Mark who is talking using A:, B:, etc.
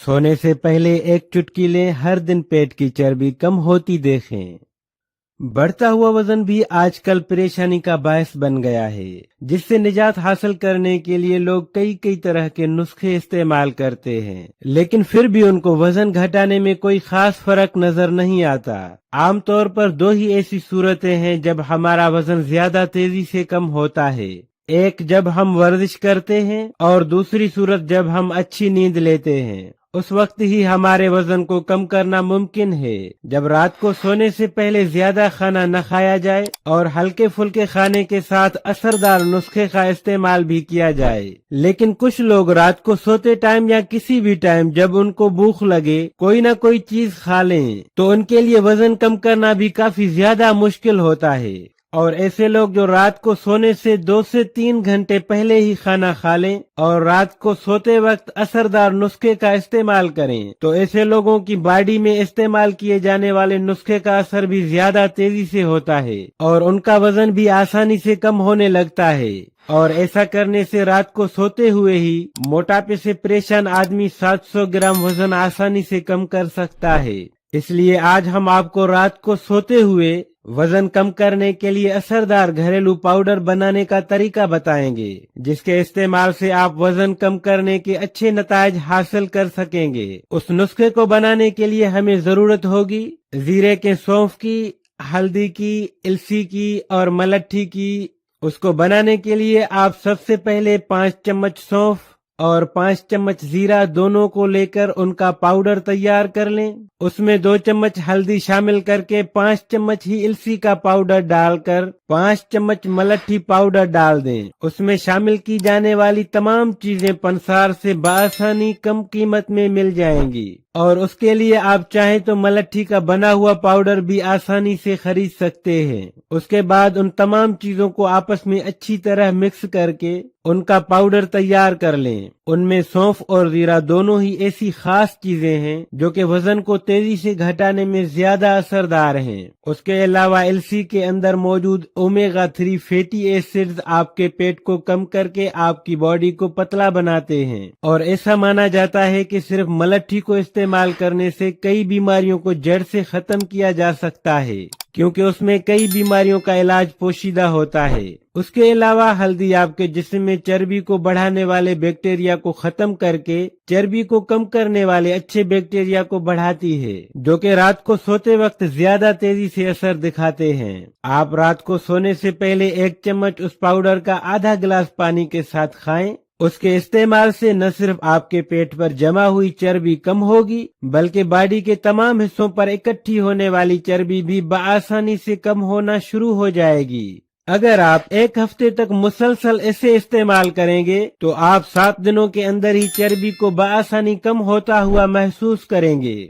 A: सोने से पहले एक चुटकी लें, हर दिन पेट की चर्बी कम होती देखें। बढ़ता हुआ वजन भी आजकल परेशानी का बायस बन गया है, जिससे निजात हासिल करने के लिए लोग कई कई तरह के नुस्खे इस्तेमाल करते हैं, लेकिन फिर भी उनको वजन घटाने में कोई खास फर्क नजर नहीं आता। आमतौर पर दो ही ऐसी सूरतें हैं जब हमारा वजन ज्यादा तेजी से कम होता है, एक जब हम वर्जिश करते हैं और दूसरी सूरत जब हम अच्छी नींद लेते हैं। उस वक्त ही हमारे वजन को कम करना मुमकिन है जब रात को सोने से पहले ज्यादा खाना न खाया जाए और हल्के फुल्के खाने के साथ असरदार नुस्खे का इस्तेमाल भी किया जाए। लेकिन कुछ लोग रात को सोते टाइम या किसी भी टाइम जब उनको भूख लगे कोई ना कोई चीज खा लें, तो उनके लिए वजन कम करना भी काफी ज्यादा मुश्किल होता है। और ऐसे लोग जो रात को सोने से 2 से 3 घंटे पहले ही खाना खा लें और रात को सोते वक्त असरदार नुस्खे का इस्तेमाल करें, तो ऐसे लोगों की बॉडी में इस्तेमाल किए जाने वाले नुस्खे का असर भी ज्यादा तेजी से होता है और उनका वजन भी आसानी से कम होने लगता है। और ऐसा करने से रात को सोते हुए ही मोटापे से परेशान आदमी 700 ग्राम वजन आसानी से कम कर सकता है। इसलिए आज हम आपको रात को सोते हुए वजन कम करने के लिए असरदार घरेलू पाउडर बनाने का तरीका बताएंगे, जिसके इस्तेमाल से आप वजन कम करने के अच्छे नताज हासिल कर सकेंगे। उस नुस्खे को बनाने के लिए हमें जरूरत होगी जीरे के सौंफ की, हल्दी की, इलसी की और मलट्ठी की। उसको बनाने के लिए आप सबसे पहले 5 चम्मच सौंफ और 5 चम्मच जीरा दोनों को लेकर उनका पाउडर तैयार कर लें। उसमें 2 चम्मच हल्दी शामिल करके 5 चम्मच ही इलसी का पाउडर डालकर 5 चम्मच मलट्ठी पाउडर डाल दें। उसमें शामिल की जाने वाली तमाम चीजें पंसार से बआसानी कम कीमत में मिल जाएंगी और उसके लिए आप चाहें तो मलट्ठी का बना हुआ पाउडर भी आसानी से खरीद सकते हैं। उसके बाद उन तमाम चीजों को आपस में अच्छी तरह मिक्स करके उनका पाउडर तैयार कर लें। उनमें सौंफ और जीरा दोनों ही ऐसी खास चीजें हैं जो कि वजन को तेजी से घटाने में ज्यादा असरदार हैं। उसके अलावा इलसी के अंदर मौजूद ओमेगा 3 फैटी एसिड्स आपके पेट को कम करके आपकी बॉडी को पतला बनाते हैं और ऐसा माना जाता है कि सिर्फ मलट्ठी को इस्तेमाल करने से कई बीमारियों को जड़ से खत्म किया जा सकता है, क्योंकि उसमें कई बीमारियों का इलाज पोशीदा होता है। उसके अलावा हल्दी आपके जिस्म में चर्बी को बढ़ाने वाले बैक्टीरिया को खत्म करके चर्बी को कम करने वाले अच्छे बैक्टीरिया को बढ़ाती है, जो कि रात को सोते वक्त ज्यादा तेजी से असर दिखाते हैं। आप रात को सोने से पहले 1 चम्मच उस पाउडर का आधा गिलास पानी के साथ खाएं। उसके इस्तेमाल से न सिर्फ आपके पेट पर जमा हुई चर्बी कम होगी, बल्कि बॉडी के तमाम हिस्सों पर इकट्ठी होने वाली चर्बी भी बआसानी से कम होना शुरू हो जाएगी। अगर आप 1 हफ्ते तक मुसलसल इसे इस्तेमाल करेंगे तो आप 7 दिनों के अंदर ही चर्बी को बआसानी कम होता हुआ महसूस करेंगे।